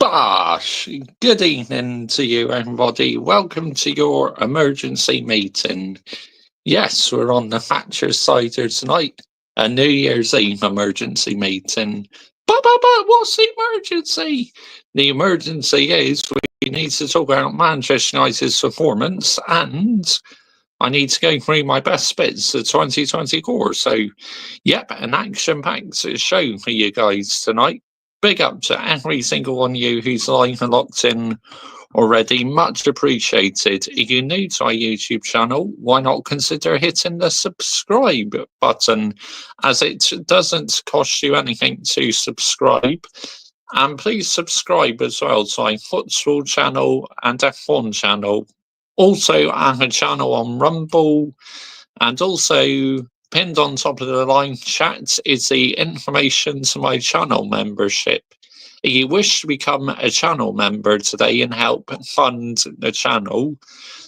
Bosh! Good evening to you, everybody. Welcome to your emergency meeting. Yes, we're on the Thatcher cider tonight. A New Year's Eve emergency meeting. But, what's the emergency? The emergency is we need to talk about Manchester United's performance and I need to go through my best bits of 2024. So, yep, an action-packed show for you guys tonight. Big up to every single one of you who's live and locked in already. Much appreciated. If you're new to our YouTube channel, why not consider hitting the subscribe button, as it doesn't cost you anything to subscribe. And please subscribe as well to our football channel and F1 channel. Also, I have a channel on Rumble, and also pinned on top of the line chat is the information to my channel membership. If you wish to become a channel member today and help fund the channel,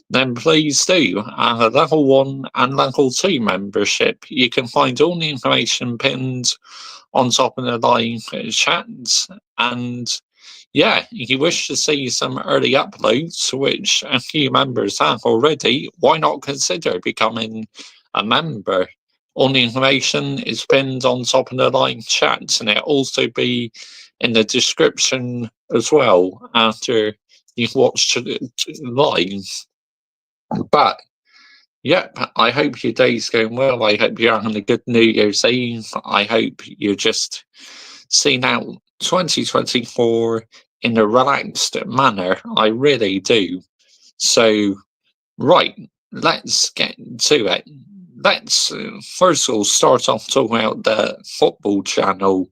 then please do. Level 1 and Level 2 membership. You can find all the information pinned on top of the live chat. And yeah, if you wish to see some early uploads, which a few members have already, why not consider becoming a member? All the information is pinned on top of the live chat, and it'll also be in the description as well after you've watched it live. But yep, I hope your day's going well. I hope you're having a good New Year's Eve. I hope you're just seeing out 2024 in a relaxed manner. I really do. So, right, let's get to it. Let's first of all start off talking about the football channel.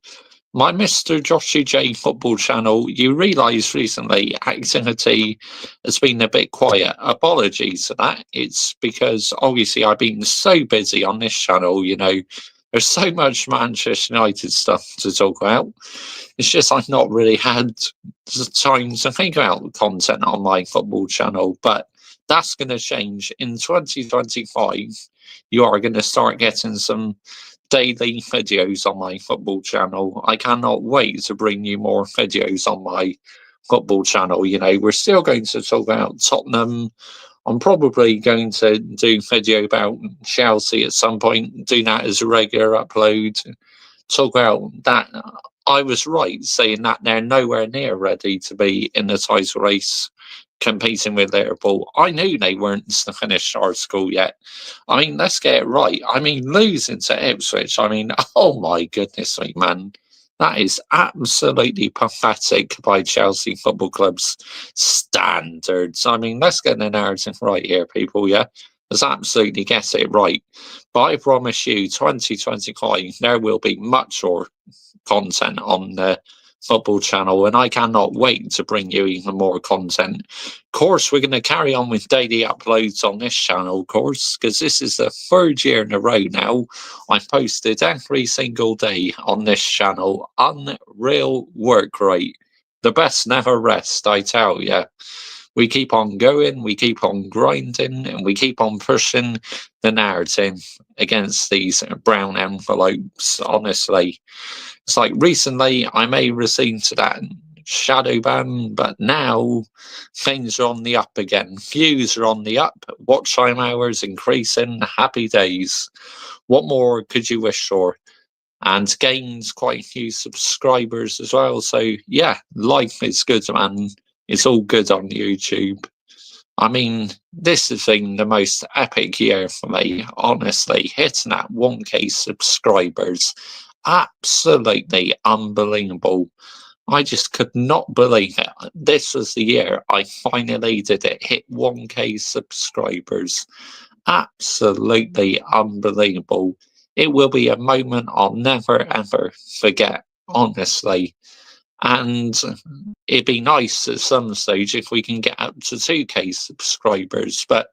My Mr. Joshy J football channel, you realise recently activity has been a bit quiet. Apologies for that. It's because obviously I've been so busy on this channel, there's so much Manchester United stuff to talk about. It's just I've not really had the time to think about content on my football channel, but that's going to change in 2025. You are going to start getting some daily videos on my football channel. I cannot wait to bring you more videos on my football channel. We're still going to talk about Tottenham. I'm probably going to do a video about Chelsea at some point, do that as a regular upload, talk about that. I was right saying that they're nowhere near ready to be in the title race competing with Liverpool. I knew they weren't the finished article yet. I mean, let's get it right. I mean, losing to Ipswich, oh my goodness me, man. That is absolutely pathetic by Chelsea Football Club's standards. Let's get the narrative right here, people, yeah? Let's absolutely get it right. But I promise you, 2025, there will be much more content on the football channel, and I cannot wait to bring you even more content. Of course, we're going to carry on with daily uploads on this channel, of course, because this is the third year in a row now I've posted every single day on this channel. Unreal work rate. The best never rest, I tell you. We keep on going, we keep on grinding, and we keep on pushing the narrative against these brown envelopes, honestly. It's like recently I may recede to that shadow ban, but now things are on the up again. Views are on the up, watch time hours increasing, happy days. What more could you wish for? And gained quite a few subscribers as well. So yeah, life is good, man. It's all good on YouTube. This has been the most epic year for me, honestly. Hitting that 1K subscribers. Absolutely unbelievable. I just could not believe it. This was the year I finally did it. Hit 1K subscribers. Absolutely unbelievable. It will be a moment I'll never ever forget, honestly. And it'd be nice at some stage if we can get up to 2K subscribers. But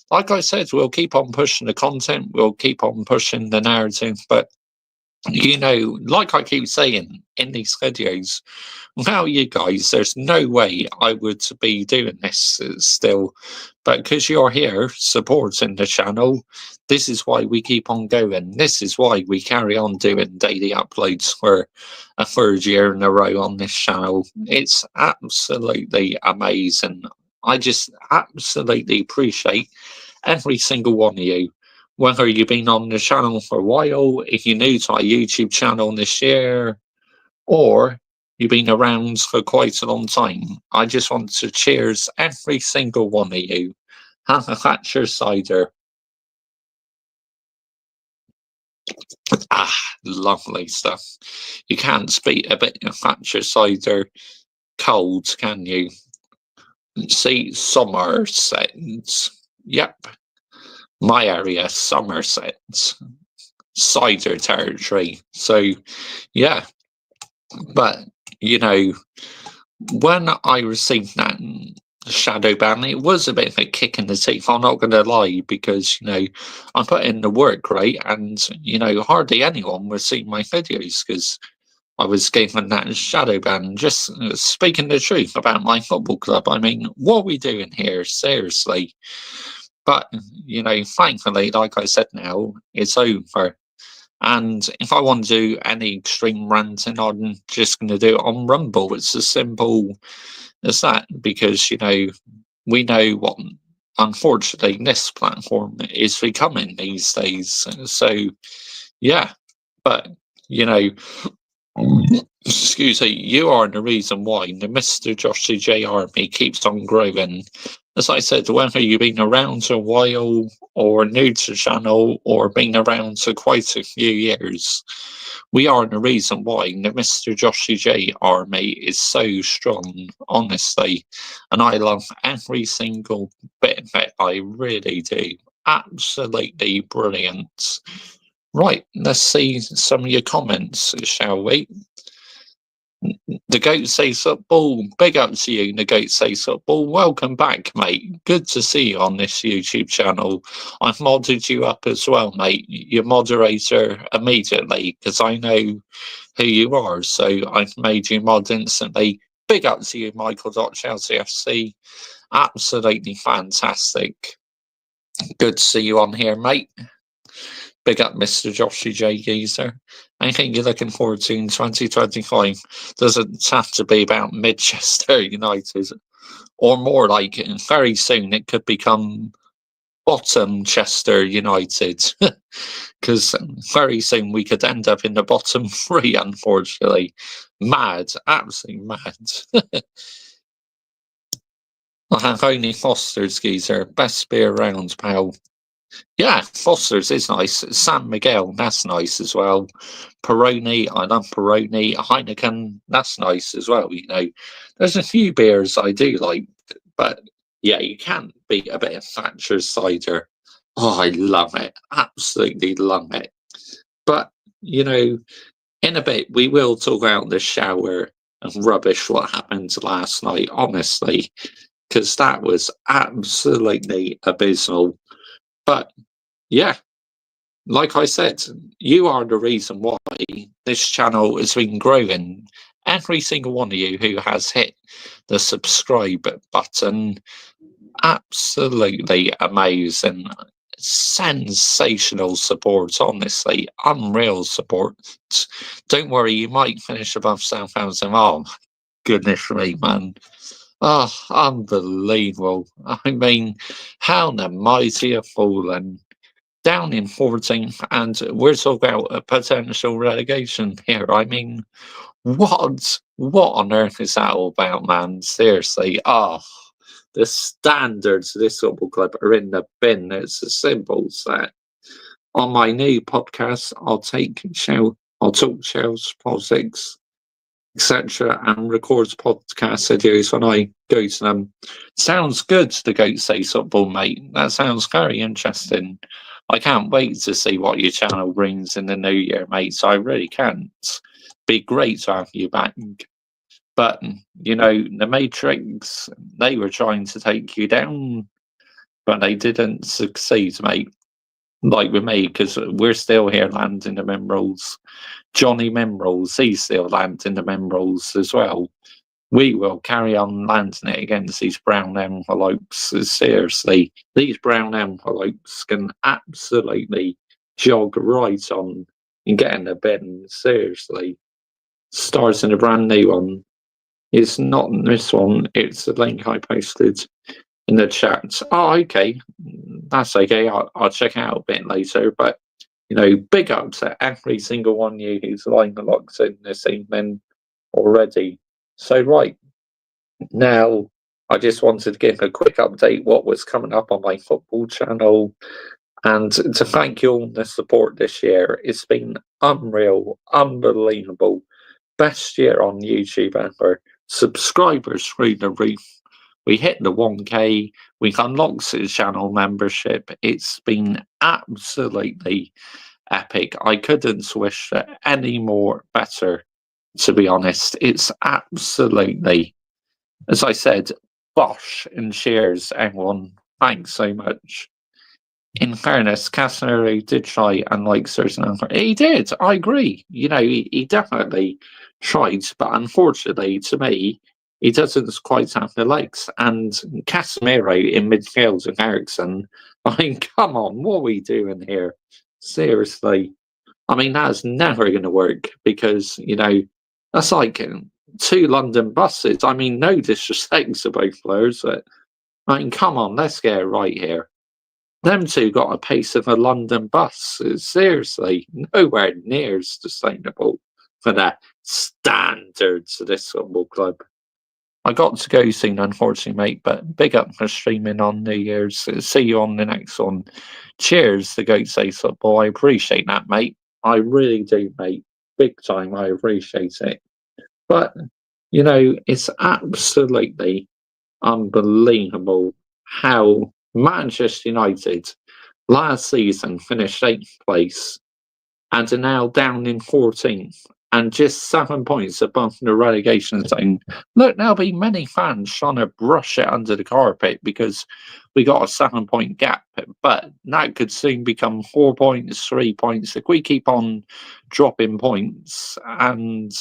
like I said, we'll keep on pushing the content, we'll keep on pushing the narrative. But You know, like I keep saying in these videos, without you guys, there's no way I would be doing this still. But because you're here supporting the channel, this is why we keep on going. This is why we carry on doing daily uploads for a third year in a row on this channel. It's absolutely amazing. I just absolutely appreciate every single one of you, whether you've been on the channel for a while, if you're new to our YouTube channel this year, or you've been around for quite a long time. I just want to cheers every single one of you. Have a Thatcher cider. Ah, lovely stuff. You can't beat a bit of Thatcher cider cold, can you? See, Somerset. Yep, my area, Somerset. Cider territory. So, yeah, but you know, when I received that shadow ban, it was a bit of a kick in the teeth. I'm not going to lie, because you know I put in the work, right, and you know hardly anyone was seeing my videos because I was given that shadow ban. Just speaking the truth about my football club. I mean, what are we doing here? Seriously. But you know, thankfully, like I said, now it's over. And if I want to do any extreme ranting, I'm just going to do it on Rumble. It's as simple as that, because, you know, we know what, unfortunately, this platform is becoming these days. So, yeah. But, you know, excuse me, you are the reason why the Mr. Joshy J Army keeps on growing. As I said, whether you've been around a while or new to the channel or been around for quite a few years, we are the reason why the Mr. Joshy J Army is so strong, honestly. And I love every single bit of it. I really do. Absolutely brilliant. Right, let's see some of your comments, shall we? The Goat Says Football, big up to you, The Goat Says Football. Welcome back, mate. Good to see you on this YouTube channel. I've modded you up as well, mate. You're moderator immediately, because I know who you are, so I've made you mod instantly. Big up to you, Michael.ChelseaFC. Absolutely fantastic. Good to see you on here, mate. Big up Mr. Joshy J. Geezer. Anything you're looking forward to in 2025 doesn't have to be about Manchester United, or more like very soon it could become bottom Chester United, because very soon we could end up in the bottom three, unfortunately. Mad, absolutely mad. I have only Foster's, Geezer. Best beer around, pal. Yeah, Foster's is nice. San Miguel, that's nice as well. Peroni, I love Peroni. Heineken, that's nice as well. You know, there's a few beers I do like, but yeah, you can't beat a bit of Thatcher's cider. Oh, I love it. Absolutely love it. But, you know, in a bit, we will talk about the shower and rubbish what happened last night, honestly, because that was absolutely abysmal. But yeah, like I said, you are the reason why this channel has been growing. Every single one of you who has hit the subscribe button, absolutely amazing. Sensational support, honestly. Unreal support. Don't worry, you might finish above Southampton. Oh, goodness me, man. Oh, unbelievable. I mean, how the mighty have fallen, down in 14th, and we're talking about a potential relegation here. I mean, what on earth is that all about, man? Seriously. Oh, the standards of this football club are in the bin. It's as simple as that. On my new podcast, I'll talk Chelsea politics, etc., and records podcast videos when I go to them. Sounds good, the Goat Say Football, mate. That sounds very interesting. I can't wait to see what your channel brings in the new year, mate. So I really can't. Be great to have you back. But, you know, the Matrix, they were trying to take you down, but they didn't succeed, mate. like with me, because we're still here landing the minerals. Johnny Minerals, he's still landing the minerals as well. We will carry on landing it against these brown envelopes. Seriously, these brown envelopes can absolutely jog right on and get in the bin. Seriously, stars in a brand new one. It's not this one, it's the link I posted in the chat. Oh, okay. That's okay. I'll check out a bit later. But, big ups to every single one of you who's line the locks in this evening already. So, right. Now, I just wanted to give a quick update what was coming up on my football channel and to thank you all for the support this year. It's been unreal, unbelievable. Best year on YouTube ever. Subscribers through the roof. We hit the 1K. We unlocked the channel membership. It's been absolutely epic. I couldn't wish for any more better, to be honest. It's absolutely, as I said, bosh and cheers, everyone. Thanks so much. In fairness, Casanero did try and like certain. He did. I agree. He definitely tried, but unfortunately, to me, he doesn't quite have the legs. And Casemiro in midfield and Ericsson. I mean, come on, what are we doing here? Seriously. I mean, that's never going to work because that's like two London buses. I mean, no disrespect to both players, but I mean, come on, let's get it right here. Them two got a pace of a London bus. Seriously, nowhere near as sustainable for the standards of this football club. I got to go soon, unfortunately, mate, but big up for streaming on New Year's. See you on the next one. Cheers to Goat Says Football. I appreciate that, mate. I really do, mate. Big time. I appreciate it. But, it's absolutely unbelievable how Manchester United last season finished 8th place and are now down in 14th and just 7 points above the relegation zone. Look, there'll be many fans trying to brush it under the carpet because we got a 7-point gap, but that could soon become 4 points, 3 points. If we keep on dropping points and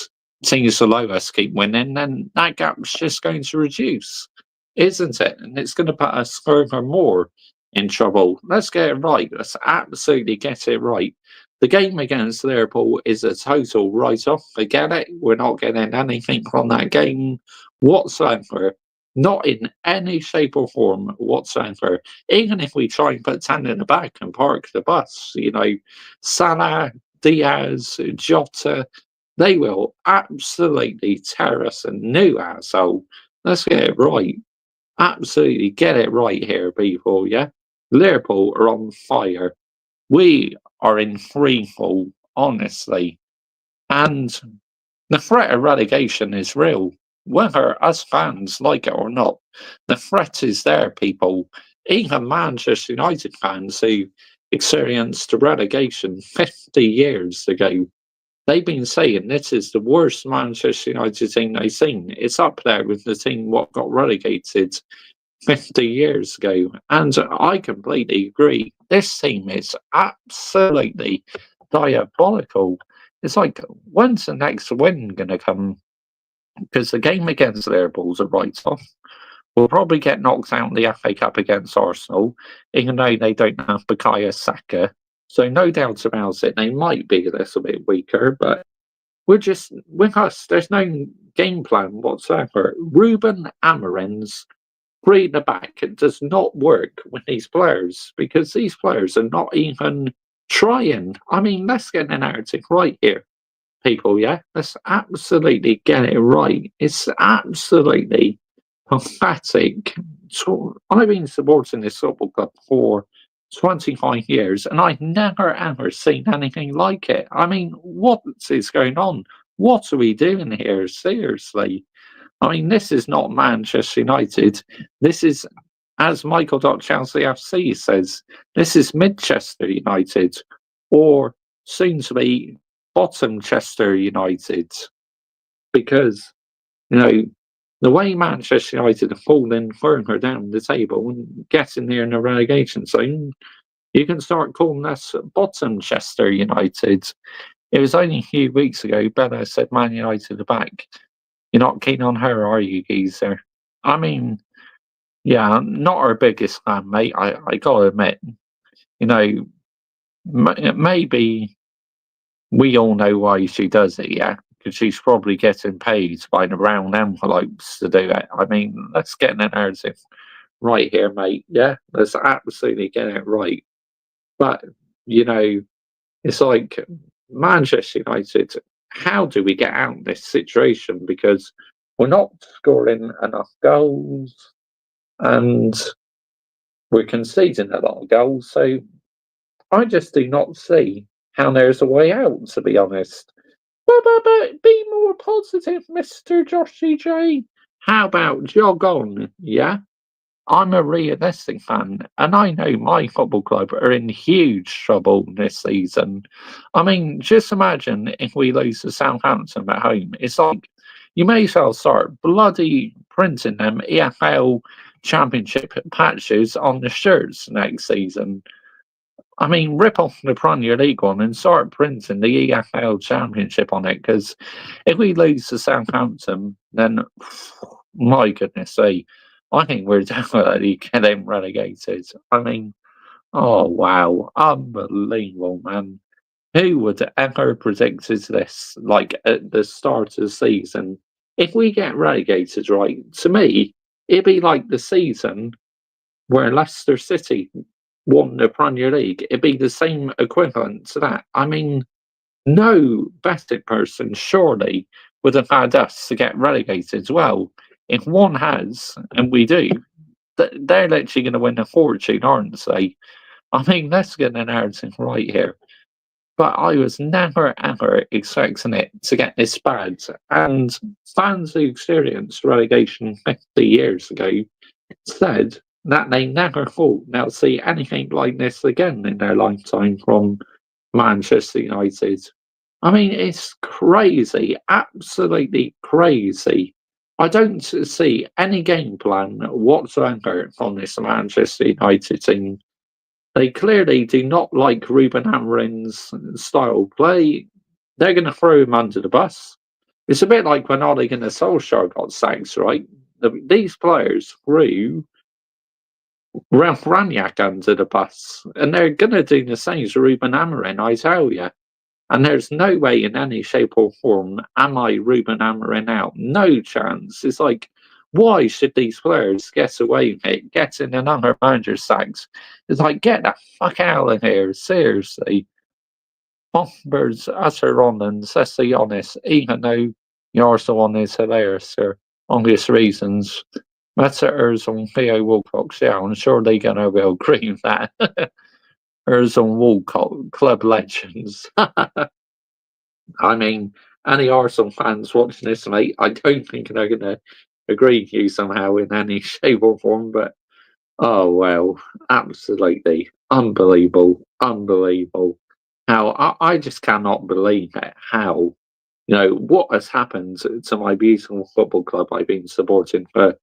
teams below us keep winning, then that gap's just going to reduce, isn't it? And it's going to put us further more in trouble. Let's get it right. Let's absolutely get it right. The game against Liverpool is a total write-off. Forget it. We're not getting anything from that game whatsoever. Not in any shape or form whatsoever. Even if we try and put 10 in the back and park the bus, Salah, Diaz, Jota, they will absolutely tear us a new asshole. Let's get it right. Absolutely get it right here, people, yeah? Liverpool are on fire. We are in free fall, honestly. And the threat of relegation is real. Whether us fans like it or not, the threat is there, people. Even Manchester United fans who experienced relegation 50 years ago, they've been saying this is the worst Manchester United team they've seen. It's up there with the team what got relegated 50 years ago. And I completely agree. This team is absolutely diabolical. It's like, when's the next win going to come? Because the game against Liverpool's a write-off. We'll probably get knocked out in the FA Cup against Arsenal, even though they don't have Bukayo Saka. So no doubt about it, they might be a little bit weaker, but with us, there's no game plan whatsoever. Ruben Amorim's three in the back, it does not work with these players because these players are not even trying. I mean, let's get the narrative right here, people, yeah? Let's absolutely get it right. It's absolutely pathetic. So I've been supporting this football club for 25 years and I've never ever seen anything like it. I mean, what is going on? What are we doing here? Seriously. I mean, this is not Manchester United. This is, as Michael.Chelsea FC says, this is Midchester United, or soon to be Bottomchester United. Because, the way Manchester United are falling further down the table and getting near in the relegation zone, You can start calling us Bottomchester United. It was only a few weeks ago Bella said Man United are back. You're not keen on her, are you, geezer? I mean, yeah, I'm not our biggest fan, mate. I gotta admit, you know, maybe we all know why she does it, yeah, because she's probably getting paid by the round envelopes to do it. I mean, let's get an narrative right here, mate. Yeah, let's absolutely get it right. But you know, it's like Manchester United. How do we get out of this situation? Because we're not scoring enough goals, and we're conceding a lot of goals. So I just do not see how there's a way out. To be honest, but be more positive, Mister Joshy J. How about jog on? Yeah. I'm a realistic fan, and I know my football club are in huge trouble this season. I mean, just imagine if we lose to Southampton at home. It's like you may as well start bloody printing them EFL Championship patches on the shirts next season. I mean, rip off the Premier League one and start printing the EFL Championship on it, because if we lose to Southampton, then my goodness me, I think we're definitely getting relegated. I mean, oh wow, unbelievable, man. Who would ever predicted this, like at the start of the season? If we get relegated, right, to me, it'd be like the season where Leicester City won the Premier League. It'd be the same equivalent to that. I mean, no betting person surely would have had us to get relegated as well. If one has, and we do, they're literally going to win a fortune, aren't they? I mean, let's get the narrative right here. But I was never ever expecting it to get this bad. And fans who experienced relegation 50 years ago said that they never thought they'll see anything like this again in their lifetime from Manchester United. I mean, it's crazy, absolutely crazy. I don't see any game plan whatsoever from this Manchester United team. They clearly do not like Ruben Amorim's style of play. They're going to throw him under the bus. It's a bit like when Ole Gunnar Solskjaer got sacked, right? These players threw Ralph Raniak under the bus, and they're going to do the same to Ruben Amorim, I tell you. And there's no way in any shape or form am I Ruben Amorim out. No chance. It's like, why should these players get away with it, getting another manager sacked? It's like, get the fuck out of here, seriously. Offers utter honest, let's be honest, even though the Arsenal one is hilarious for obvious reasons. That's on Theo Wilcox, yeah, I'm sure they're going to agree with that. There's on Walcott, club legends. I mean, any Arsenal fans watching this, mate, I don't think they're going to agree with you somehow in any shape or form, but oh, well, absolutely unbelievable, unbelievable. How I just cannot believe it. How, what has happened to my beautiful football club I've been supporting for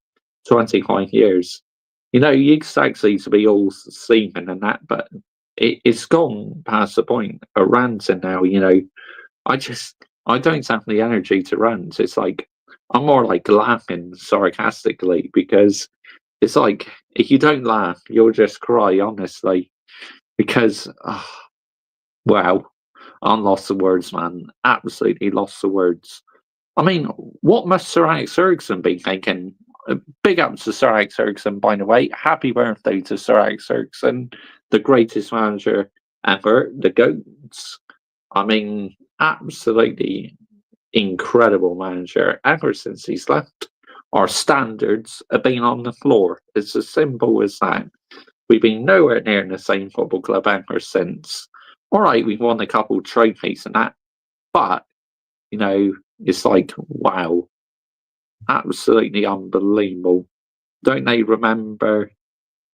25 years? You used to actually to be all seeming and that, but it's gone past the point of ranting now. I don't have the energy to rant. It's like I'm more like laughing sarcastically, because it's like if you don't laugh, you'll just cry, honestly. Because wow, I'm lost of words, man. Absolutely lost of words. I mean, what must Sir Alex Ferguson be thinking? Big up to Sir Alex Ferguson, by the way. Happy birthday to Sir Alex Ferguson, the greatest manager ever, the GOATs. I mean, absolutely incredible manager. Ever since he's left, our standards have been on the floor. It's as simple as that. We've been nowhere near the same football club ever since. All right, we've won a couple of trophies and that, but it's like wow, absolutely unbelievable. Don't they remember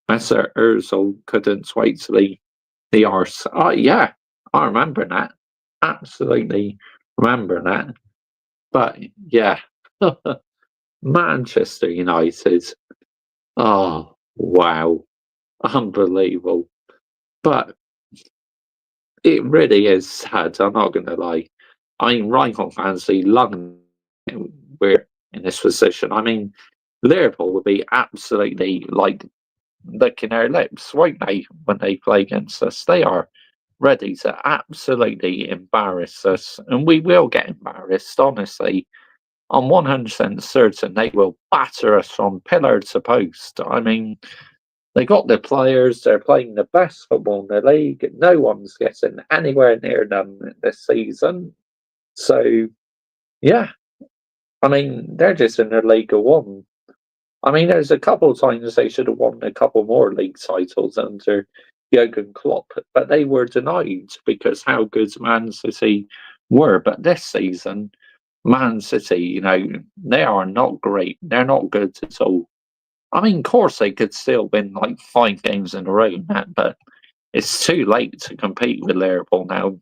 Messer Ozil couldn't wait to leave the arse? Oh yeah, I remember that. Absolutely remember that. But yeah, Manchester United. Oh wow, unbelievable. But it really is sad, I'm not going to lie. I mean, Reinhold fans, see London, we're in this position. I mean, Liverpool would be absolutely like licking their lips, won't they, when they play against us? They are ready to absolutely embarrass us, and we will get embarrassed, honestly. I'm 100% certain they will batter us from pillar to post. I mean, they got the players, they're playing the best football in the league. No one's getting anywhere near them this season. So, yeah, I mean, they're just in the League of One. I mean, there's a couple of times they should have won a couple more league titles under Jurgen Klopp, but they were denied because how good Man City were. But this season, Man City, they are not great. They're not good at all. I mean, of course, they could still win like 5 games in a row, Matt, but it's too late to compete with Liverpool now.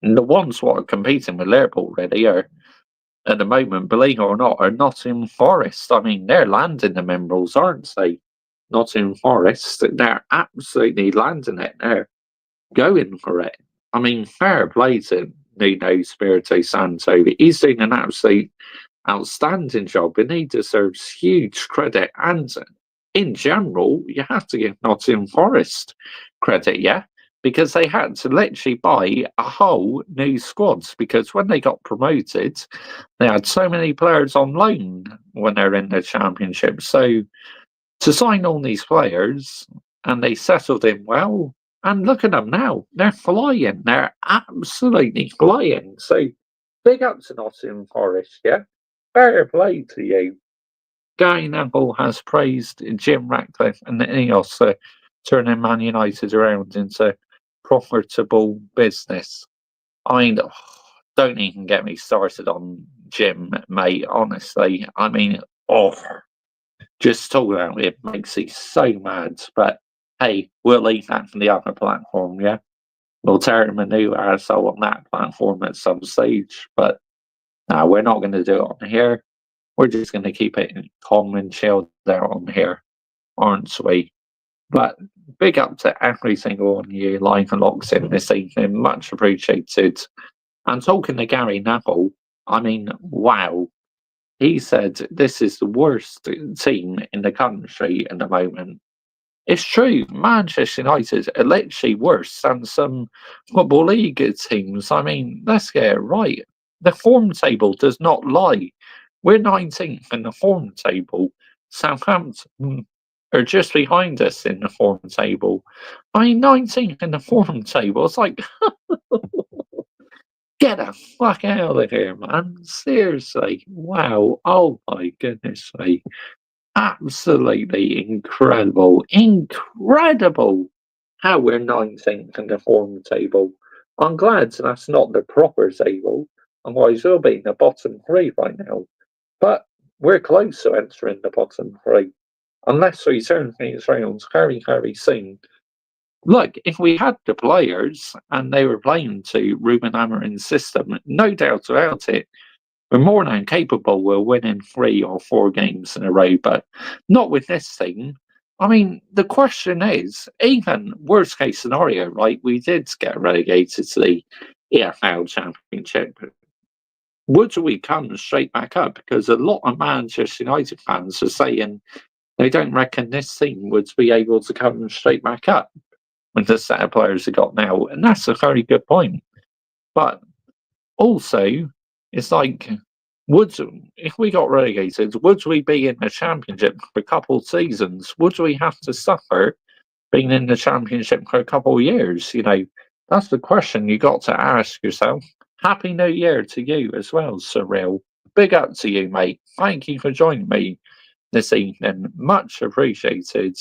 And the ones what are competing with Liverpool already are, at the moment, believe it or not, are Nottingham Forest. I mean, they're landing the minerals, aren't they? Nottingham Forest, they're absolutely landing it. They're going for it. I mean, fair play to Nuno Espirito Santo. He's doing an absolute outstanding job and he deserves huge credit. And in general, you have to give Nottingham Forest credit, yeah? Because they had to literally buy a whole new squad. Because when they got promoted, they had so many players on loan when they're in the championship. So to sign all these players and they settled in well, and look at them now. They're flying. They're absolutely flying. So big up to Nottingham Forest, yeah? Fair play to you. Gary Neville has praised Jim Ratcliffe and Ineos for turning Man United around into profitable business. I mean, don't even get me started on Jim, mate, honestly. I mean, just talking about it makes me so mad. But hey, we'll leave that for the other platform, yeah? We'll tear him a new arsehole on that platform at some stage. But no, we're not going to do it on here. We're just going to keep it calm and chilled there on here, aren't we? But big up to every single one of you live and locks in this evening. Much appreciated. And talking to Gary Neville, I mean, wow. He said this is the worst team in the country at the moment. It's true. Manchester United are literally worse than some Football League teams. I mean, let's get it right. The form table does not lie. We're 19th in the form table. Southampton are just behind us in the form table. I mean, 19th in the form table. It's like, get the fuck out of here, man. Seriously. Wow. Oh my goodness me. Absolutely incredible. Incredible how we're 19th in the form table. I'm glad that's not the proper table. Otherwise, we'll be in the bottom three right now. But we're close to entering the bottom three. Unless we turn things around very, very soon. Look, if we had the players and they were playing to Ruben Amorim's system, no doubt about it, we're more than capable of winning 3 or 4 games in a row, but not with this team. I mean, the question is, even worst case scenario, right? We did get relegated to the EFL Championship. Would we come straight back up? Because a lot of Manchester United fans are saying they don't reckon this team would be able to come straight back up with the set of players they got now. And that's a very good point. But also, it's like, if we got relegated, would we be in the championship for a couple of seasons? Would we have to suffer being in the championship for a couple of years? That's the question you got to ask yourself. Happy New Year to you as well, Surreal. Big up to you, mate. Thank you for joining me this evening. Much appreciated.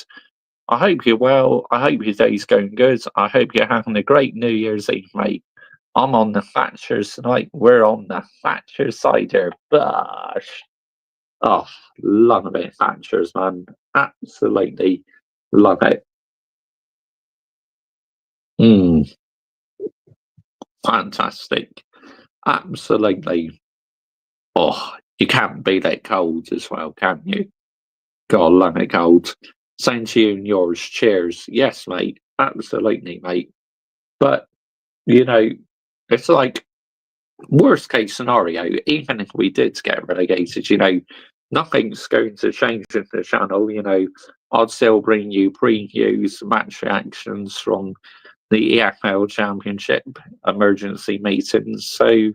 I hope you're well. I hope your day's going good. I hope you're having a great New Year's Eve, mate. I'm on the Thatchers tonight. We're on the Thatcher cider. Bush. Oh, love it, Thatchers, man. Absolutely love it. Fantastic. Absolutely. Oh, you can't beat it cold as well, can you? God, love it cold. Same to you and yours. Cheers. Yes, mate. absolutely, mate. But, you know, it's like worst case scenario, even if we did get relegated, nothing's going to change in the channel. I'd still bring you previews, match reactions from the EFL Championship emergency meetings. So,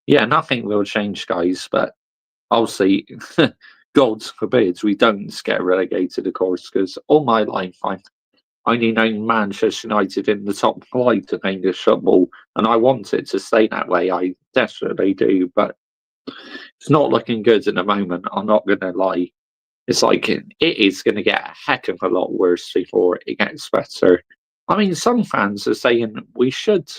yeah, nothing will change, guys. But obviously, God forbid we don't get relegated, of course, because all my life I've only known Manchester United in the top flight of English football, and I want it to stay that way. I desperately do, but it's not looking good at the moment. I'm not going to lie. It's like it is going to get a heck of a lot worse before it gets better. I mean, some fans are saying we should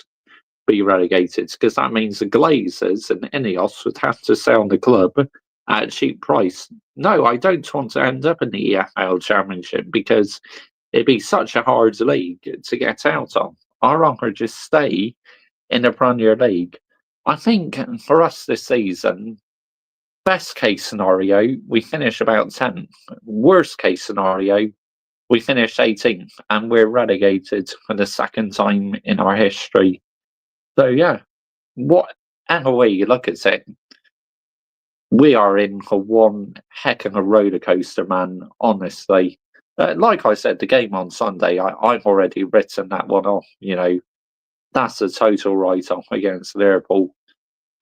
be relegated because that means the Glazers and Ineos would have to sell the club at a cheap price. No, I don't want to end up in the EFL Championship because it'd be such a hard league to get out of. I'd rather just stay in the Premier League. I think for us this season, best case scenario, we finish about 10th. Worst case scenario, we finish 18th and we're relegated for the second time in our history. So, yeah, whatever way you look at it, we are in for one heck of a roller coaster, man, honestly. Like I said, the game on Sunday, I've already written that one off. That's a total write off against Liverpool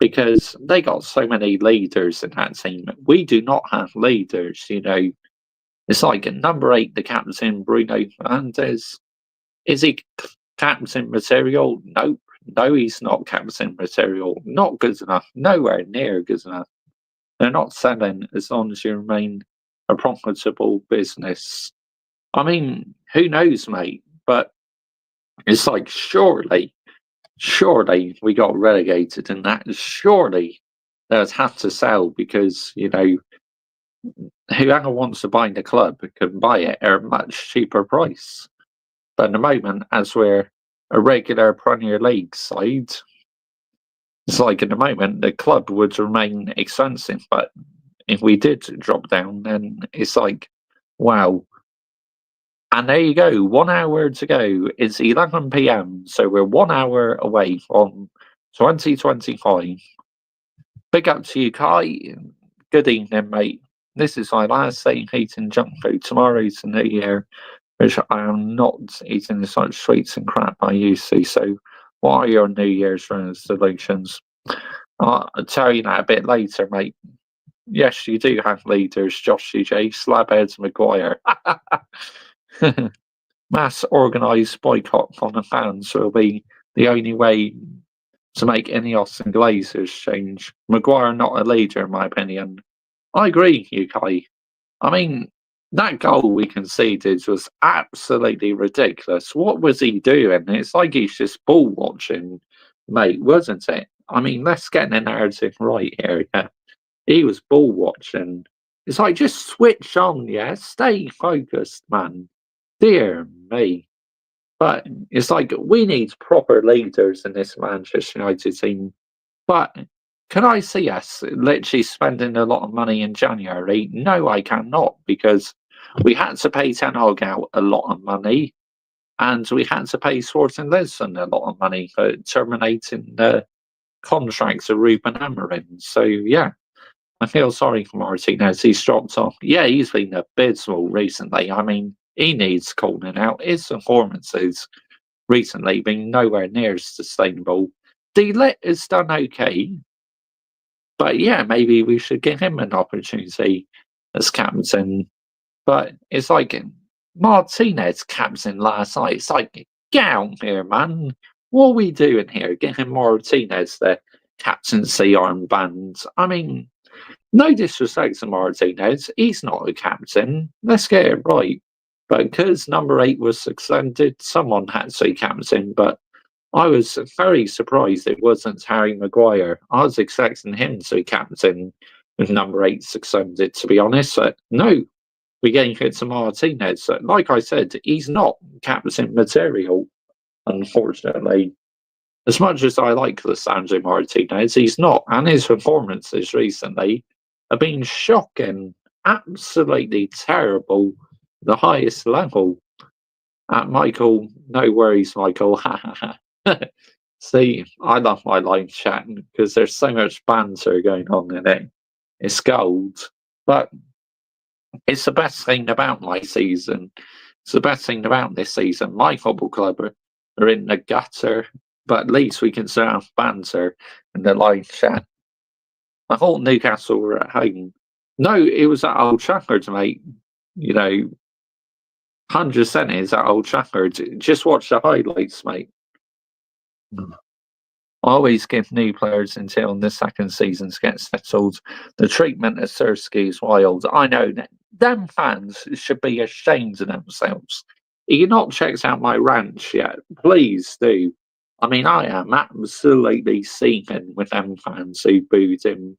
because they got so many leaders in that team. We do not have leaders. It's like at number 8, the captain, Bruno Fernandes. Is he captain material? Nope. No, he's not captain material. Not good enough. Nowhere near good enough. They're not selling as long as you remain a profitable business. I mean, who knows, mate? But it's like, surely we got relegated and that surely they'd have to sell because, whoever wants to buy the club can buy it at a much cheaper price. But at the moment, as we're a regular Premier League side, it's like at the moment the club would remain expensive. But if we did drop down, then it's like, wow. And there you go, 1 hour to go. It's 11 p.m, so we're 1 hour away from 2025. Big up to you, Kai. Good evening, mate. This is my last day eating junk food. Tomorrow's the new year, which I am not eating such sweets and crap I used to. So, what are your New Year's resolutions? I'll tell you that a bit later, mate. Yes, you do have leaders, Josh CJ, Slabheads Maguire. Mass organised boycott from the fans will be the only way to make Ineos and Glazers change. Maguire not a leader, in my opinion. I agree, UK. I mean, that goal we conceded was absolutely ridiculous. What was he doing? It's like he's just ball watching, mate, wasn't it? I mean, let's get the narrative right here. Yeah. He was ball watching. It's like, just switch on, yeah? Stay focused, man. Dear me. But it's like, we need proper leaders in this Manchester United team. But can I see us literally spending a lot of money in January? No, I cannot, because we had to pay Ten Hag out a lot of money, and we had to pay Sporting Lisbon a lot of money for terminating the contracts of Ruben Amorim. So, yeah, I feel sorry for Martinez. He's dropped off. Yeah, he's been abysmal recently. I mean, he needs calling out. His performances recently been nowhere near as sustainable. De Ligt has done okay, but yeah, maybe we should give him an opportunity as captain. But it's like Martinez captain last night. It's like, get out here, man. What are we doing here? Getting Martinez the captaincy armband. I mean, no disrespect to Martinez. He's not a captain. Let's get it right. But because number 8 was suspended, someone had to be captain. But I was very surprised it wasn't Harry Maguire. I was expecting him to be captain with number 8 suspended, to be honest. But no, we gave it to Martinez. So, like I said, he's not captain material, unfortunately. As much as I like Lisandro Martinez, he's not. And his performances recently have been shocking, absolutely terrible, the highest level. Michael, no worries, Michael. See, I love my live chat because there's so much banter going on in it. It's gold. But it's the best thing about my season. It's the best thing about this season. My football club are in the gutter, but at least we can still have banter in the live chat. I thought Newcastle were at home. No, it was at Old Trafford, mate. You know, 100% is at Old Trafford. Just watch the highlights, mate. I always give new players until the second season to get settled. The treatment of Sirski is wild. I know that them fans should be ashamed of themselves. You've not checked out my ranch yet. Please do. I mean, I am absolutely seething with them fans who booed him.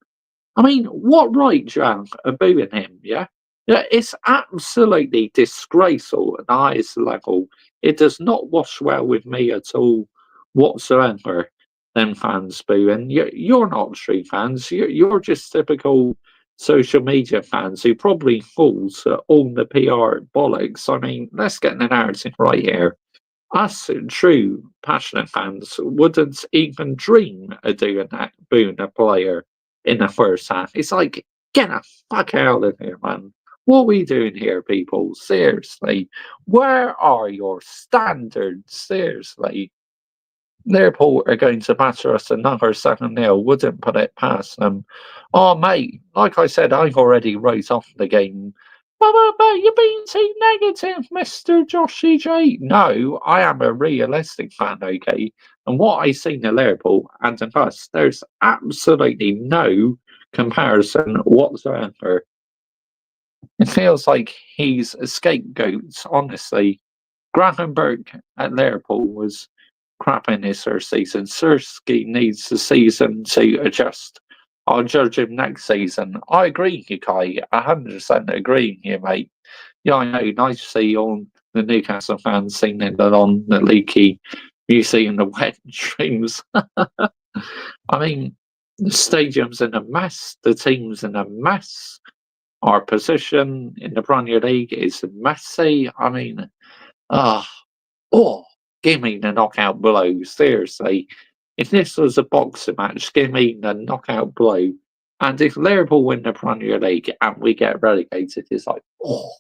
I mean, what right do you have of booing him, yeah? Yeah, it's absolutely disgraceful at the highest level. It does not wash well with me at all whatsoever, them fans booing. You're not true fans. You're just typical social media fans who probably falls for all the PR bollocks. I mean, let's get the narrative right here. Us true passionate fans wouldn't even dream of doing that, booing a player in the first half. It's like, get the fuck out of here, man. What are we doing here, people? Seriously. Where are your standards? Seriously. Liverpool are going to batter us another 7-0. Wouldn't put it past them. Oh, mate, like I said, I've already wrote off the game. But you're being too negative, Mr. Joshy J. No, I am a realistic fan, okay? And what I seen in Liverpool and in us, there's absolutely no comparison whatsoever. It feels like he's a scapegoat, honestly. Gravenberg at Liverpool was crap in his first season. Sirski needs the season to adjust. I'll judge him next season. I agree, Kai. 100% agree with you, mate. Yeah, I know. Nice to see all the Newcastle fans singing along the leaky music in the wet dreams. I mean, the stadium's in a mess. The team's in a mess. Our position in the Premier League is messy. I mean, ah. Oh, give me the knockout blow. Seriously. If this was a boxing match, give me the knockout blow. And if Liverpool win the Premier League and we get relegated, it's like, oh,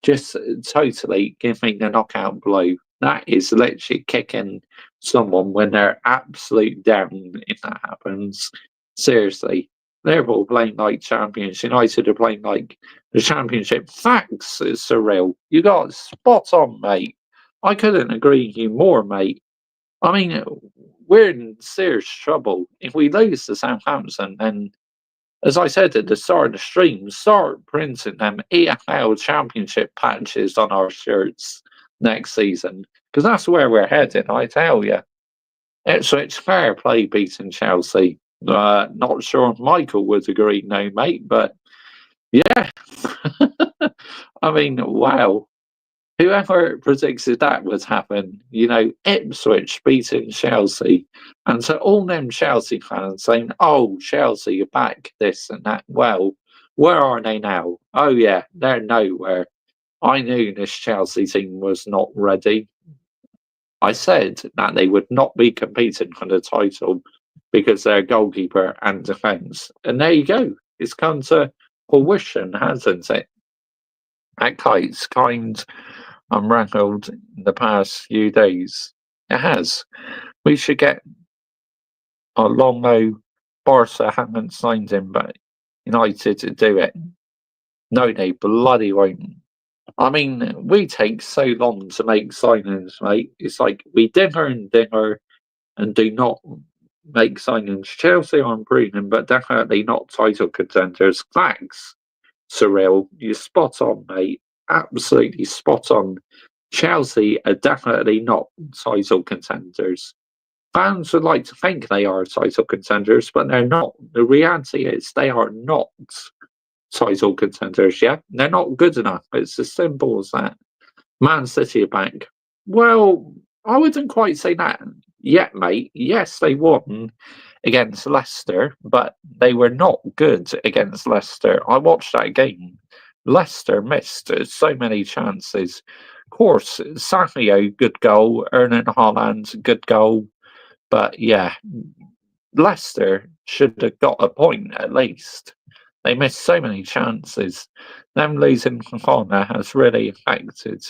just totally give me the knockout blow. That is literally kicking someone when they're absolute down if that happens. Seriously. Liverpool playing like champions. United are playing like the championship. Facts is surreal. You got spot on, mate. I couldn't agree with you more, mate. I mean, we're in serious trouble. If we lose to Southampton, then, as I said at the start of the stream, start printing them EFL Championship patches on our shirts next season, because that's where we're heading, I tell you. So it's fair play beating Chelsea. Not sure if Michael would agree, no, mate, but yeah. I mean, wow. Whoever predicted that would happen, Ipswich beating Chelsea. And so all them Chelsea fans saying, oh, Chelsea are back, this and that. Well, where are they now? Oh, yeah, they're nowhere. I knew this Chelsea team was not ready. I said that they would not be competing for the title because they're goalkeeper and defence. And there you go. It's come to fruition, hasn't it? At Kites, kind unraveled in the past few days. It has. We should get a long though Barca haven't signed him, but United to do it. No, they bloody won't. I mean, we take so long to make signings, mate. It's like we dimmer and do not make signings. Chelsea are improving, but definitely not title contenders. Thanks, Cyril. You're spot on, mate. Absolutely spot on. Chelsea are definitely not title contenders. Fans would like to think they are title contenders, but they're not. The reality is they are not title contenders yet. They're not good enough. It's as simple as that. Man City are back. Well, I wouldn't quite say that yet, mate. Yes, they won against Leicester, but they were not good against Leicester. I watched that game. Leicester missed so many chances. course, Sancho, good goal. Erling Haaland, good goal. But yeah, Leicester should have got a point at least. They missed so many chances. Them losing Fofana has really affected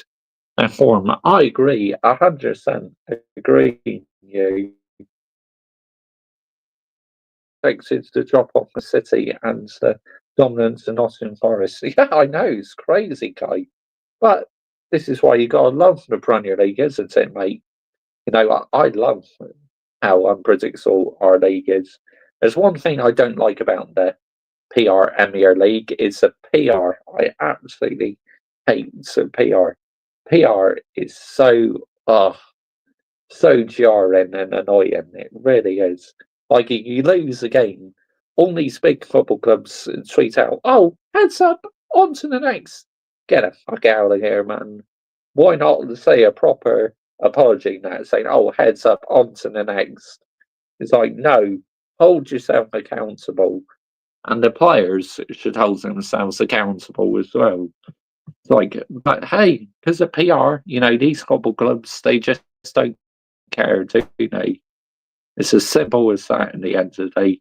their form. I agree, 100% agree. You expected to drop off the City and dominance of Nottingham Forest. Yeah, I know, it's crazy, Kai. But this is why you got to love the Premier League, isn't it, mate? You know, I love how unpredictable our league is. There's one thing I don't like about the PR Premier League is the PR. I absolutely hate the PR. PR is so jarring and annoying. It really is. Like you lose a game, all these big football clubs tweet out, "Oh, heads up, on to the next." Get the fuck out of here, man. Why not say a proper apology now, saying, "Oh, heads up, on to the next"? It's like, no, hold yourself accountable, and the players should hold themselves accountable as well. Like, but hey, because of PR, these football clubs, they just don't care, do they? It's as simple as that in the end of the day.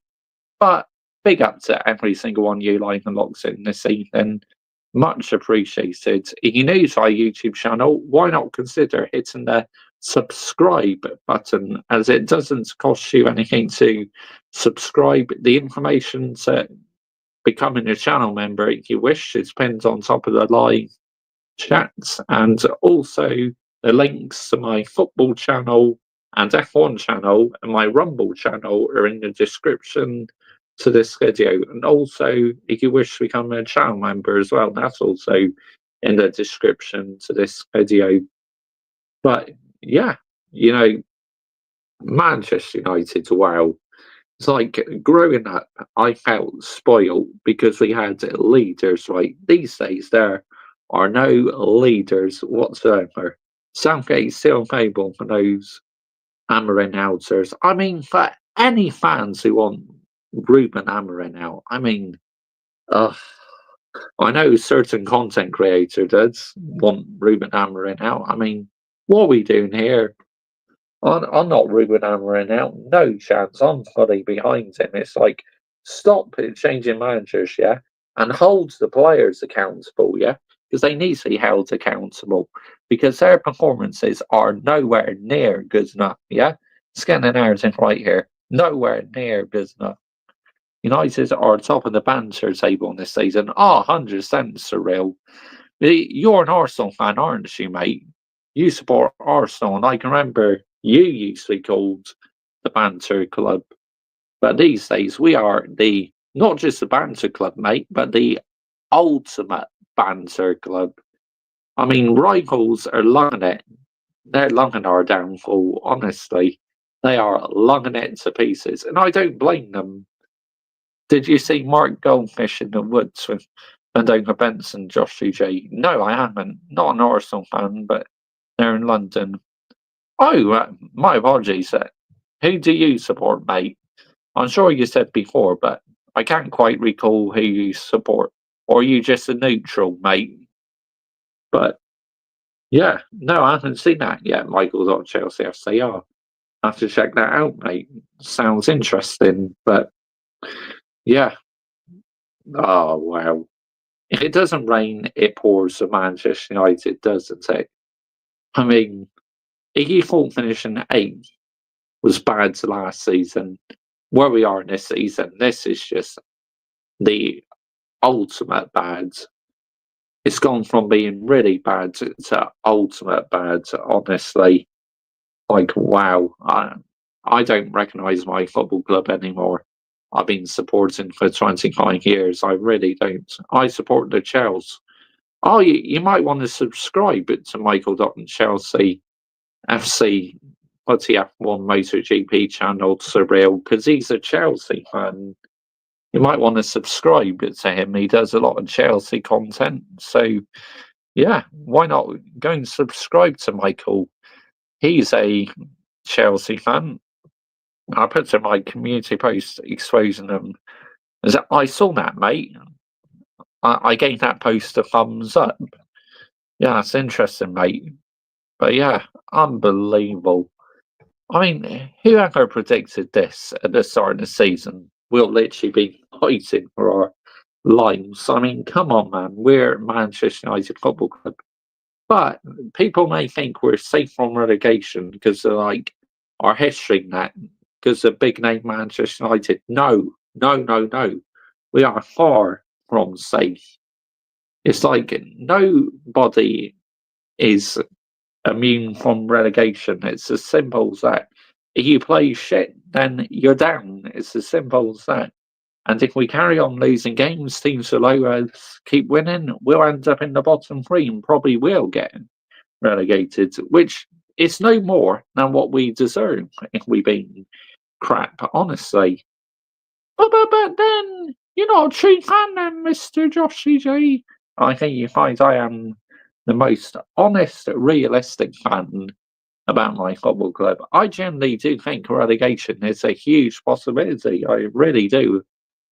But big up to every single one you like and locks in this evening. Much appreciated. If you're new to our YouTube channel, why not consider hitting the subscribe button, as it doesn't cost you anything to subscribe. The information to becoming a channel member, if you wish, is pinned on top of the live chats, and also the links to my football channel and F1 channel and my Rumble channel are in the description to this video. And also, if you wish to become a channel member as well, that's also in the description to this video. But yeah, Manchester United, wow. It's like growing up, I felt spoiled because we had leaders, right? These days, there are no leaders whatsoever. Southgate's still able for those Amorim outers. I mean, for any fans who want Ruben Amorim out, I mean, I know certain content creator does want Ruben Amorim out. I mean, what are we doing here? I'm not Ruben Amorim out. No chance. I'm fully behind him. It's like, stop changing managers, yeah, and hold the players accountable, yeah, because they need to be held accountable because their performances are nowhere near good enough, yeah. Scan the narrative right here. Nowhere near good enough. United are top of the banter table this season. 100% surreal. You're an Arsenal fan, aren't you, mate? You support Arsenal, and I can remember you used to be called the Banter Club. But these days, we are not just the Banter Club, mate, but the ultimate Banter Club. I mean, rivals are lunging it. They're lunging our downfall, honestly. They are lunging it to pieces, and I don't blame them. Did you see Mark Goldfish in the woods with Mendonca Benson, Josh J? No, I haven't. Not an Arsenal fan, but they're in London. Oh, my apologies. Who do you support, mate? I'm sure you said before, but I can't quite recall who you support. Or are you just a neutral, mate? But yeah, no, I haven't seen that yet. Michael.Chelsea FCR. I have to check that out, mate. Sounds interesting, but yeah. Oh, wow. If it doesn't rain, it pours for Manchester United, doesn't it? I mean, if you thought finishing 8th was bad last season, where we are in this season, this is just the ultimate bad. It's gone from being really bad to ultimate bad, honestly. Like, wow. I don't recognise my football club anymore. I've been supporting for 25 years. I really don't. I support the Chelsea. Oh, you might want to subscribe to Michael.Chelsea FC F1 MotoGP channel, Surreal, because he's a Chelsea fan. You might want to subscribe to him. He does a lot of Chelsea content. So, yeah, why not go and subscribe to Michael? He's a Chelsea fan. I put in my community post exposing them. I saw that, mate. I gave that post a thumbs up. Yeah, it's interesting, mate. But yeah, unbelievable. I mean, who ever predicted this at the start of the season? We'll literally be fighting for our lives. I mean, come on, man. We're Manchester United Football Club. But people may think we're safe from relegation because of like our history and that, because of big name Manchester United. No, no, no, no. We are far from safe. It's like nobody is immune from relegation. It's as simple as that. If you play shit, then you're down. It's as simple as that. And if we carry on losing games, teams below us keep winning, we'll end up in the bottom three and probably will get relegated, which is no more than what we deserve if we've been crap, honestly. But then, you're not a true fan then, Mr. Josh CJ. I think you find I am the most honest, realistic fan about my football club. I generally do think relegation is a huge possibility. I really do.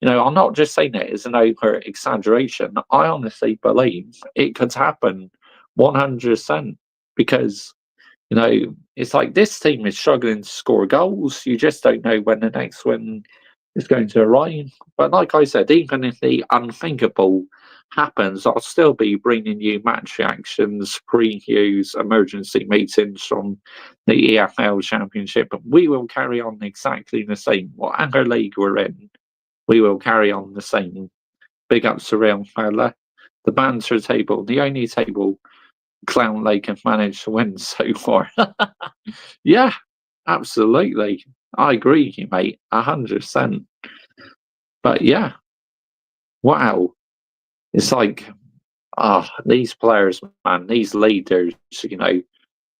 You know, I'm not just saying it as an over exaggeration. I honestly believe it could happen 100% because, you know, it's like this team is struggling to score goals. You just don't know when the next one is going to arrive. But like I said, even if the unthinkable happens, I'll still be bringing you match reactions, previews, emergency meetings from the EFL Championship. We will carry on exactly the same. Whatever league we're in, we will carry on the same. Big ups to Real Fella. The banter table, the only table Clown Lake have managed to win so far. Yeah, absolutely. I agree with you, mate. 100%. But yeah, wow. It's like, these players, man, these leaders, you know,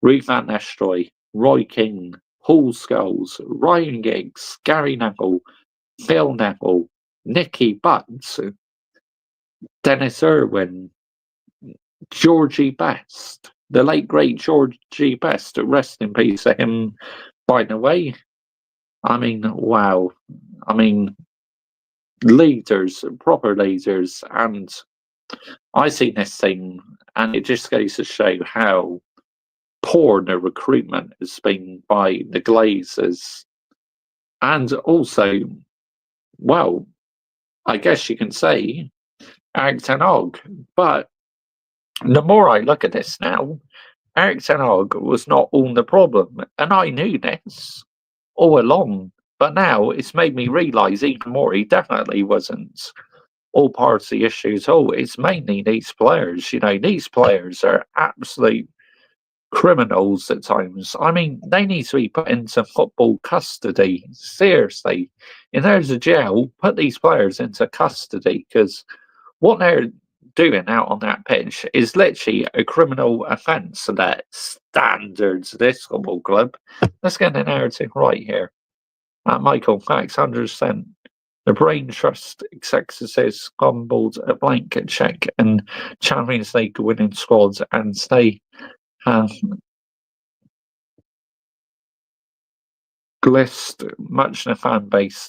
Ruth Van Nistelrooy, Roy King, Paul Scholes, Ryan Giggs, Gary Neville, Phil Neville, Nicky Butts, Dennis Irwin, Georgie Best, the late great Georgie Best. Rest in peace to him, by the way. I mean, wow. I mean, leaders, proper leaders, and I see this thing, and it just goes to show how poor the recruitment has been by the Glazers, and also, well, I guess you can say Eric Ten Hag. But the more I look at this now, Eric Ten Hag was not all the problem, and I knew this all along. But now it's made me realise even more he definitely wasn't all part of the issue at all. It's mainly these players. You know, these players are absolute criminals at times. I mean, they need to be put into football custody. Seriously. If there's a jail, put these players into custody because what they're doing out on that pitch is literally a criminal offence that standards this football club. Let's get the narrative right here. Michael, facts 100%. The Brain Trust executives fumbled a blanket check and Champions League winning squads, and they have glissed much in the fan base.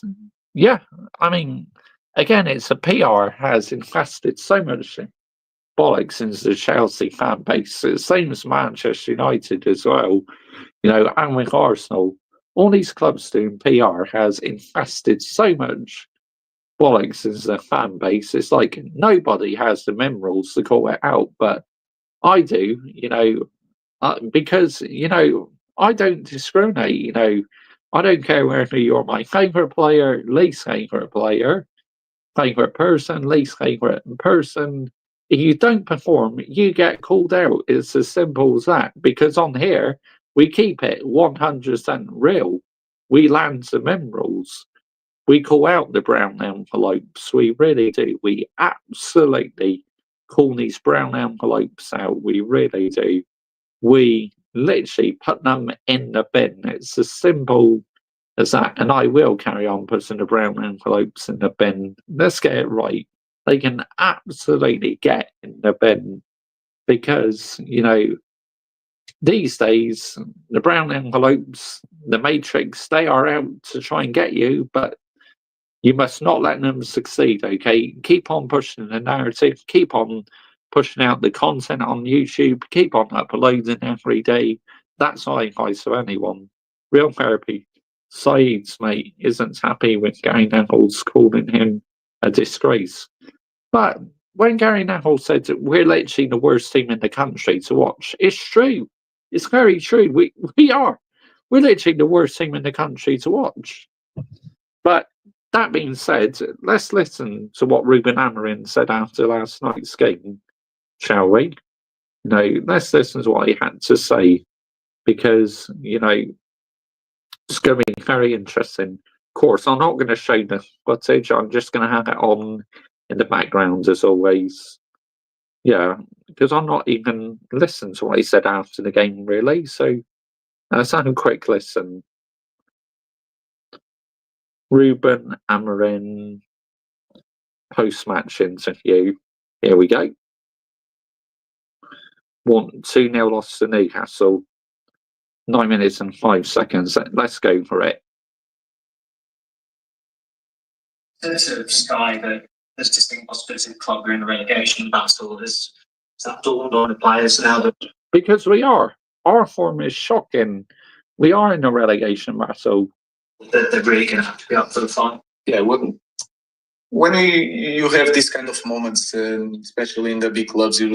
Yeah, I mean, again, it's a PR has infested so much bollocks into the Chelsea fan base. It's the same as Manchester United as well, you know, and with Arsenal. All these clubs doing PR has infested so much bollocks into the fan base. It's like nobody has the minerals to call it out, but I do, you know, because, you know, I don't discriminate, you know. I don't care whether you're my favourite player, least favourite player, favourite person, least favourite person. If you don't perform, you get called out. It's as simple as that. Because on here, we keep it 100% real. We land the minerals. We call out the brown envelopes. We really do. We absolutely call these brown envelopes out. We really do. We literally put them in the bin. It's as simple as that. And I will carry on putting the brown envelopes in the bin. Let's get it right. They can absolutely get in the bin because, you know, these days, the brown envelopes, the matrix, they are out to try and get you, but you must not let them succeed, okay? Keep on pushing the narrative, keep on pushing out the content on YouTube. Keep on uploading every day. That's my advice to anyone. Real therapy. Saeed's mate isn't happy with Gary Neville's calling him a disgrace. But when Gary Neville said that we're literally the worst team in the country to watch, it's true. It's very true. We are. We're literally the worst team in the country to watch. But that being said, let's listen to what Ruben Amorim said after last night's game, shall we? Let's listen to what he had to say because, it's going to be very interesting. Of course, I'm not going to show the footage. I'm just going to have it on in the background as always. Yeah, because I'm not even listening to what he said after the game, really. So let's have a quick listen. Ruben Amorim post-match interview. Here we go. 2-0 loss to Newcastle. 9 minutes and 5 seconds. Let's go for it. Of Sky, there's distinct possibility of club in the relegation battle. Is that dawned on the players now? Because we are. Our form is shocking. We are in a relegation battle. They're really going to have to be up for the fight. Yeah, when you have these kind of moments, especially in the big clubs, it's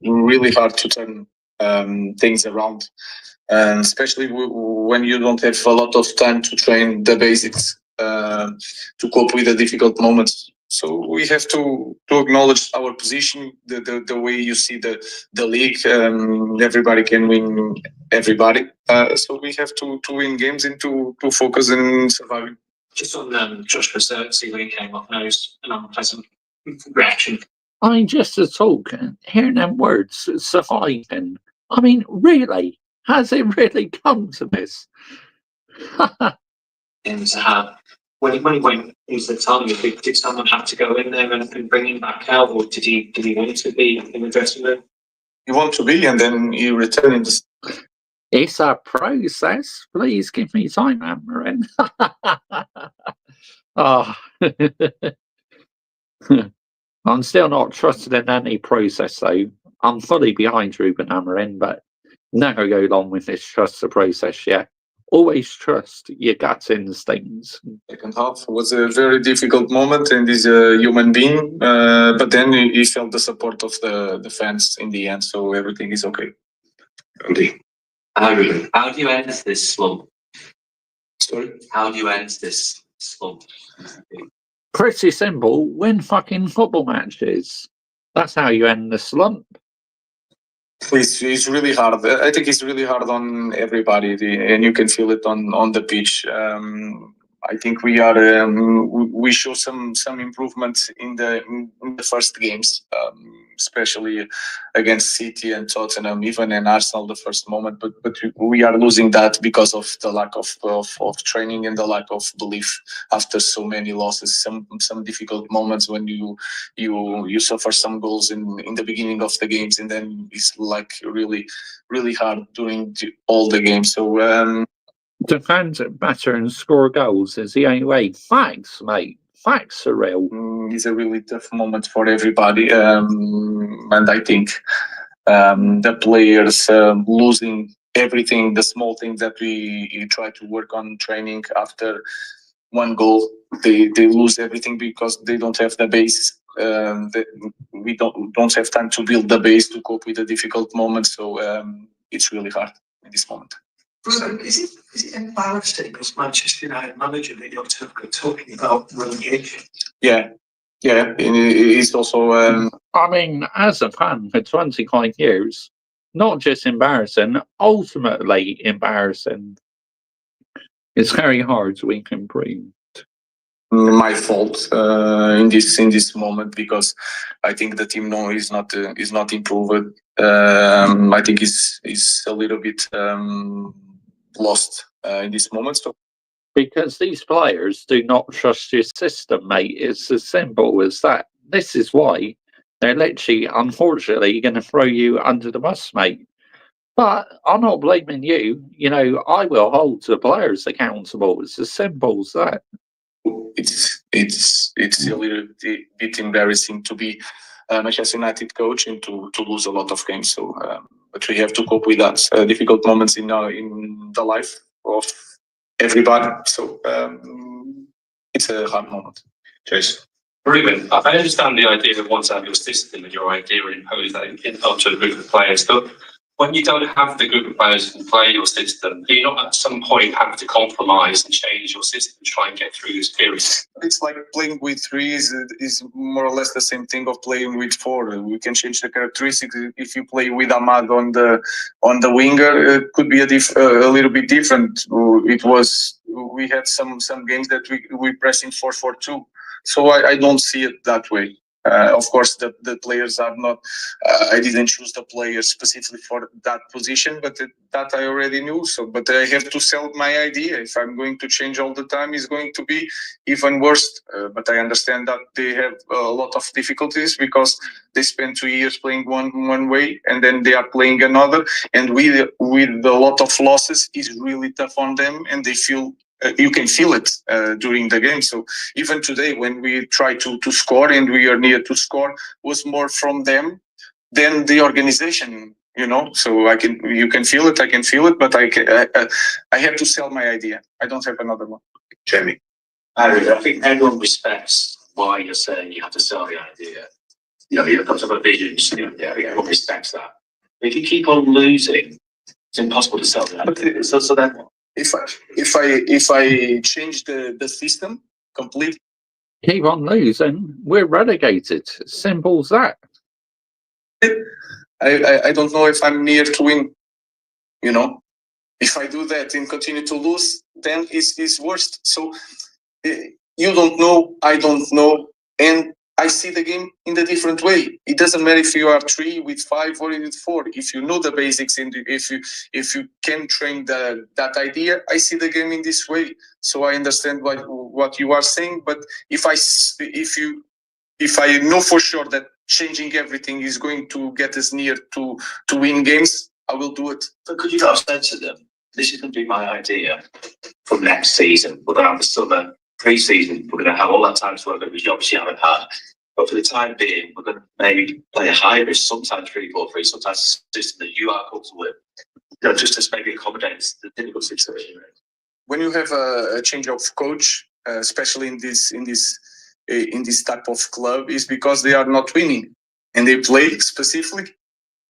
really hard to turn things around. And especially when you don't have a lot of time to train the basics to cope with the difficult moments. So we have to acknowledge our position, the way you see the league. Everybody can win everybody. So we have to win games and to focus on surviving. Just on Joshua Zirkzee when he came off, and it was an unpleasant reaction. I mean, just to talk, hearing them words, surviving. I mean, really? Has it really come to this? And when he went into the tunnel, did someone have to go in there and bring him back out, or did he want to be in the dressing room? He want to be, and then he return in the. It's a process. Please give me time, Amorim. I'm still not trusted in any process, though. I'm fully behind Ruben Amorim, but never go along with this trust the process yet. Always trust your gut instincts. Second half was a very difficult moment, and he's a human being. But then he felt the support of the fans in the end, so everything is okay. Andy, how do you end this slump? Sorry? How do you end this slump? Pretty simple. Win fucking football matches. That's how you end the slump. It's really hard. I think it's really hard on everybody, and you can feel it on the pitch. I think we show some improvements in the first games, especially against City and Tottenham, even in Arsenal the first moment. But we are losing that because of the lack of training and the lack of belief after so many losses. Some difficult moments when you suffer some goals in the beginning of the games, and then it's like really hard during all the games. So. Defend better and score goals is the only way. Facts, mate. Facts are real. It's a really tough moment for everybody, and I think the players losing everything, the small things that we try to work on training after one goal, they lose everything because they don't have the base. We don't have time to build the base to cope with the difficult moments. So it's really hard in this moment. So is it embarrassing as Manchester United manager that you're talking about relegation? Yeah. It's also. I mean, as a fan for 25 years, not just embarrassing, ultimately embarrassing. It's very hard to improve. My fault in this moment because I think the team is not improved. I think is a little bit lost in this moment. So. Because these players do not trust your system, mate. It's as simple as that. This is why they're literally, unfortunately, going to throw you under the bus, mate. But I'm not blaming you. I will hold the players accountable. It's as simple as that. It's a little bit embarrassing to be Manchester United coach and to lose a lot of games. So, but we have to cope with that difficult moments in the life of everybody. So it's a hard moment. Jason. Ruben, I understand the idea of once to have your system and your idea imposed onto a group of players, but when you don't have the group of players who can play your system, do you not at some point have to compromise and change your system to try and get through this period? It's like playing with three is more or less the same thing of playing with four. We can change the characteristics. If you play with Amad on the winger, it could be a little bit different. We had some games that we press in 4-4-2. So I don't see it that way. Of course, the players are not. I didn't choose the players specifically for that position, but that I already knew. So, but I have to sell my idea. If I'm going to change all the time, it's going to be even worse. But I understand that they have a lot of difficulties because they spend 2 years playing one way, and then they are playing another. And with a lot of losses, it's really tough on them, and they feel. You can feel it during the game. So even today, when we try to score and we are near to score, was more from them than the organization. So you can feel it. I can feel it, but I have to sell my idea. I don't have another one. Jamie. I think everyone respects why you're saying you have to sell the idea. You've got to have a vision. Everyone respects that. If you keep on losing, it's impossible to sell the idea. So then what? If I change the system completely, Keep on losing, we're relegated. Simple as that. I don't know if I'm near to win. If I do that and continue to lose, then it's worse. So you don't know, I don't know, and I see the game in a different way. It doesn't matter if you are 3 with 5 or with 4. If you know the basics and if you can train that idea, I see the game in this way. So I understand what you are saying. But if I know for sure that changing everything is going to get us near to win games, I will do it. But could you not have said to them, this is going to be my idea from next season? We're going to have the summer, pre-season, we're going to have all that time to work, which you obviously haven't had. But for the time being, we're going to maybe play a hybrid, sometimes 3-4-3, sometimes a system that you are comfortable with, just to maybe accommodate the difficult situation. When you have a change of coach, especially in this type of club, is because they are not winning, and they play specifically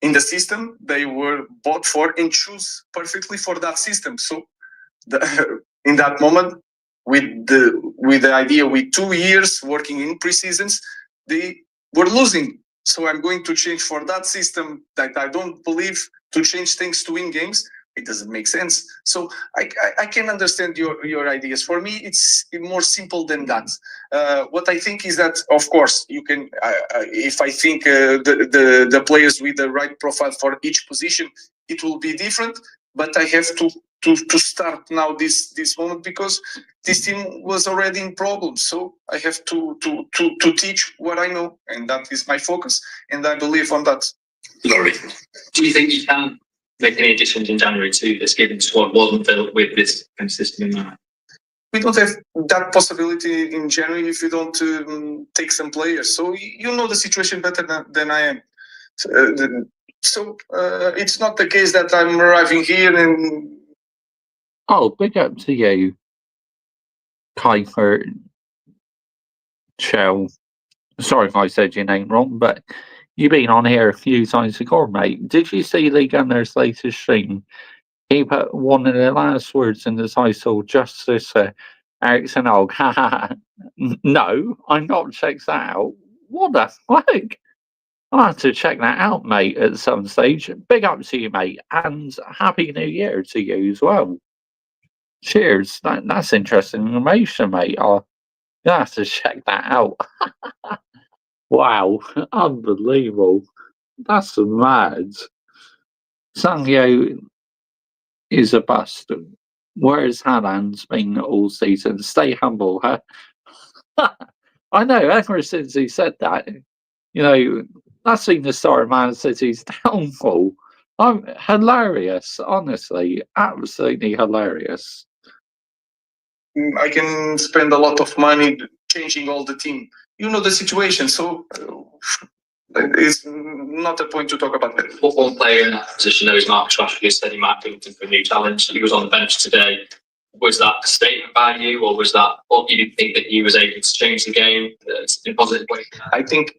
in the system they were bought for and choose perfectly for that system. So in that moment, with the idea, with 2 years working in pre-seasons, they were losing. So I'm going to change for that system that I don't believe to change things to win games. It doesn't make sense. So I can understand your ideas. For me, it's more simple than that. What I think is that, of course, you can. If I think the players with the right profile for each position, it will be different. But I have to start now this moment because this team was already in problems. So I have to teach what I know, and that is my focus, and I believe on that. Laurie, do you think you can make any additions in January to this given squad wasn't built with this kind of system in mind? We don't have that possibility in January if you don't take some players. So you know the situation better than I am. So it's not the case that I'm arriving here and. Oh, big up to you, Kuiper Shell. Sorry if I said your name wrong, but you've been on here a few times before, mate. Did you see Lee Gunner's latest stream? He put one of the last words in the title, Justice Ericsson Og. No, I'm not checked that out. What the fuck? I'll have to check that out, mate, at some stage. Big up to you, mate, and Happy New Year to you as well. Cheers. That's interesting information, mate. I'll have to check that out. Wow, unbelievable. That's mad. Sancho is a bust. Whereas Haaland's been all season. Stay humble, huh? I know, ever since he said that, that's been the start of Man City's downfall. I'm hilarious, honestly. Absolutely hilarious. I can spend a lot of money changing all the team. You know the situation. So It's not a point to talk about that. One player in that position, though, is Marcus Rashford, who said he might be looking for a new challenge. He was on the bench today. Was that a statement by you, or was that, or you didn't think that he was able to change the game in a positive way? I think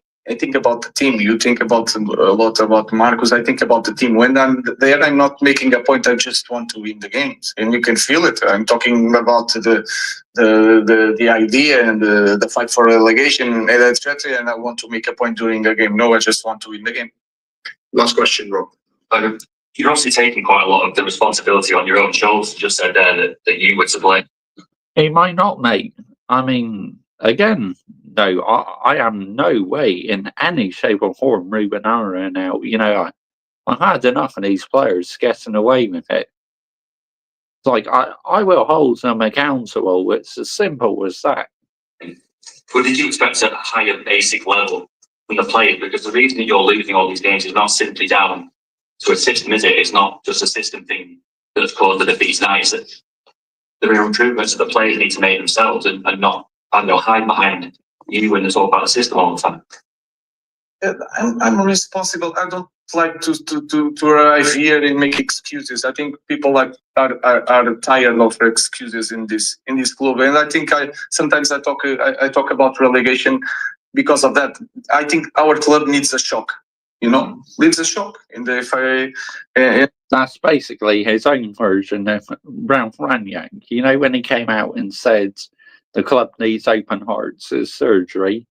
about the team. You think about a lot about Marcus. I think about the team. When I'm there, I'm not making a point. I just want to win the games, and you can feel it. I'm talking about the idea and the fight for relegation, and etc. And I want to make a point during a game. No, I just want to win the game. Last question, Rob. You're obviously taking quite a lot of the responsibility on your own shoulders. You just said there that you were to blame. He might not, mate. I mean, again, no, I am no way in any shape or form Ruben Amorim now. You know, I've had enough of these players getting away with it. It's like, I will hold them accountable. It's as simple as that. But did you expect a higher basic level from the players? Because the reason that you're losing all these games is not simply down to a system, is it? It's not just a system thing that's caused the defeats. Now it's that there are improvements that the players need to make themselves and not, I don't know, hide behind you when it's all about the system all the time. I'm responsible. I don't like to arrive here and make excuses. I think people are tired of excuses in this club, and I think sometimes I talk about relegation because of that. I think our club needs a shock. Needs a shock in the FA. That's basically his own version of Ralph Rangnick. You know, when he came out and said the club needs open hearts surgery,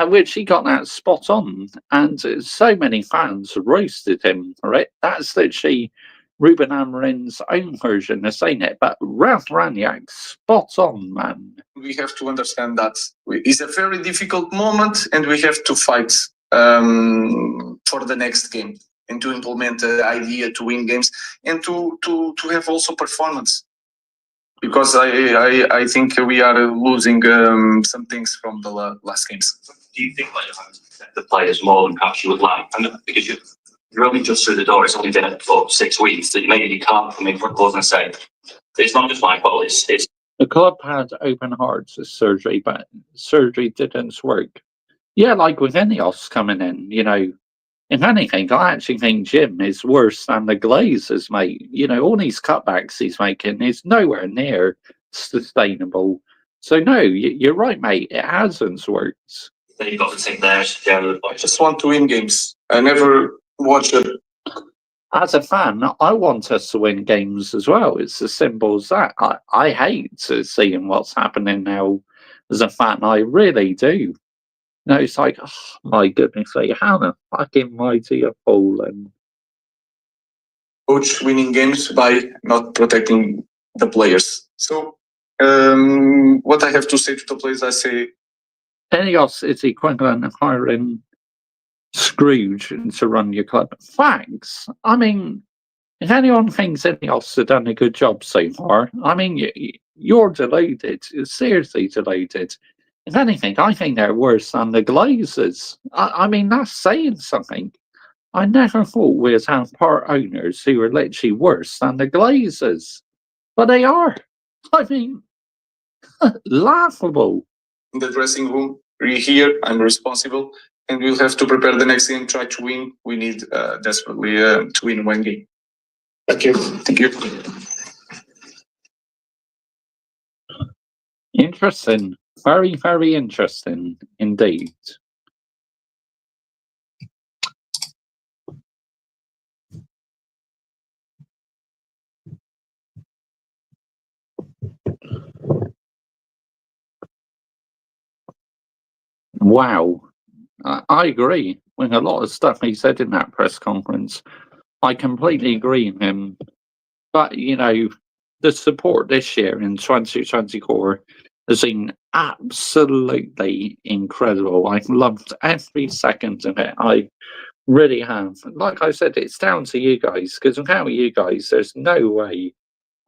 which he got that spot on, and so many fans roasted him for it. That's literally Ruben Amorim's own version of saying it, but Ralph Rangnick, spot on, man. We have to understand that it's a very difficult moment, and we have to fight for the next game and to implement the idea to win games and to have also performance. Because I think we are losing some things from the last games. Do you think the players more than perhaps you would like? And because you're only just through the door, it's only been for 6 weeks, that maybe you can't come in front of us and say, it's not just my fault, it's the club had open hearts surgery, but surgery didn't work. Yeah, like with Ineos coming in, you know, if anything, I actually think Jim is worse than the Glazers, mate. You know, all these cutbacks he's making is nowhere near sustainable. So, no, you're right, mate. It hasn't worked. Then you've got the team there. I just want to win games. I never watch it. As a fan, I want us to win games as well. It's as simple as that. I hate seeing what's happening now as a fan. I really do. No, it's like, oh, my goodness, like, how the fucking mighty are fallen. Coach winning games by not protecting the players. So, what I have to say to the players, I say, Ineos is equivalent of hiring Scrooge to run your club. Thanks. I mean, if anyone thinks Ineos have done a good job so far, I mean, you're deluded. You're seriously deluded. If anything, I think they're worse than the Glazers. I mean, that's saying something. I never thought we'd have part owners who are literally worse than the Glazers. But they are. I mean, laughable. in the dressing room, we're here, I'm responsible, and we'll have to prepare the next game, try to win. We need desperately to win one game. Thank you. Thank you. Interesting. Very, very interesting indeed. Wow. I agree with a lot of stuff he said in that press conference. I completely agree with him. But, you know, the support this year in 2024 has been absolutely incredible. I've loved every second of it. I really have. Like I said, it's down to you guys, because without you guys, there's no way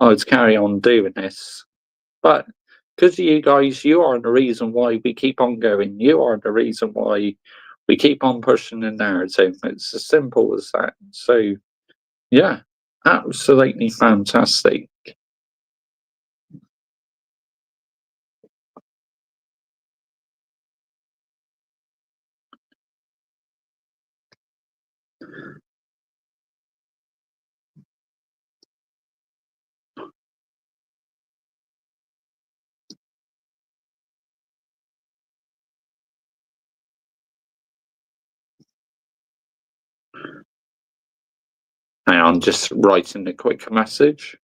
I would carry on doing this. But because of you guys, you are the reason why we keep on going. You are the reason why we keep on pushing the narrative. It's as simple as that. So, yeah, absolutely fantastic. Hang on, just writing a quick message.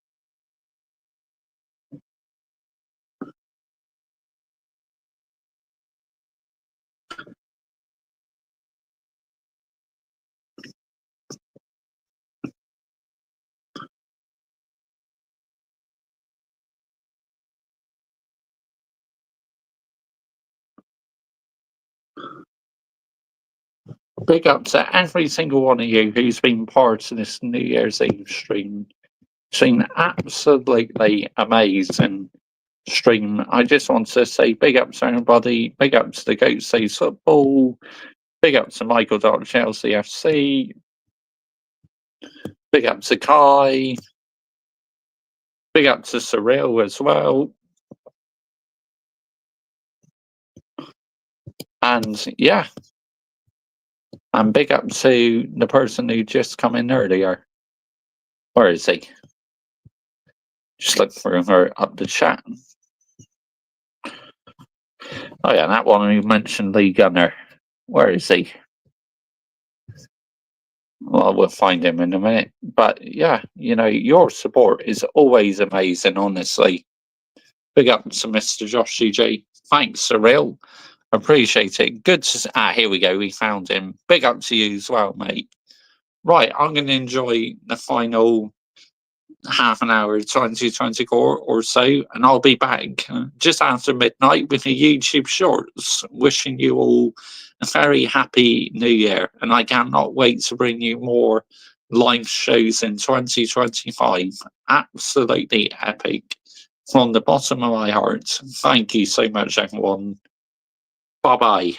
Big up to every single one of you who's been part of this New Year's Eve stream. It's been absolutely amazing stream. I just want to say big up to everybody, big up to the Goat Says Football, big up to Michael.Chelsea FC, big up to Kai, big up to Cyril as well. And yeah, and big up to the person who just come in earlier. Where is he? Just look for her up the chat. Oh yeah, that one who mentioned Lee Gunner. Where is he? Well, we'll find him in a minute. But yeah, you know, your support is always amazing, honestly. Big up to Mr. Josh CJ. Thanks, Cyril. Appreciate it. Good to here we go. We found him. Big up to you as well, mate. Right, I'm going to enjoy the final half an hour, 2024 or so, and I'll be back just after midnight with a YouTube Shorts. Wishing you all a very happy New Year, and I cannot wait to bring you more live shows in 2025. Absolutely epic. From the bottom of my heart, thank you so much, everyone. Bye-bye.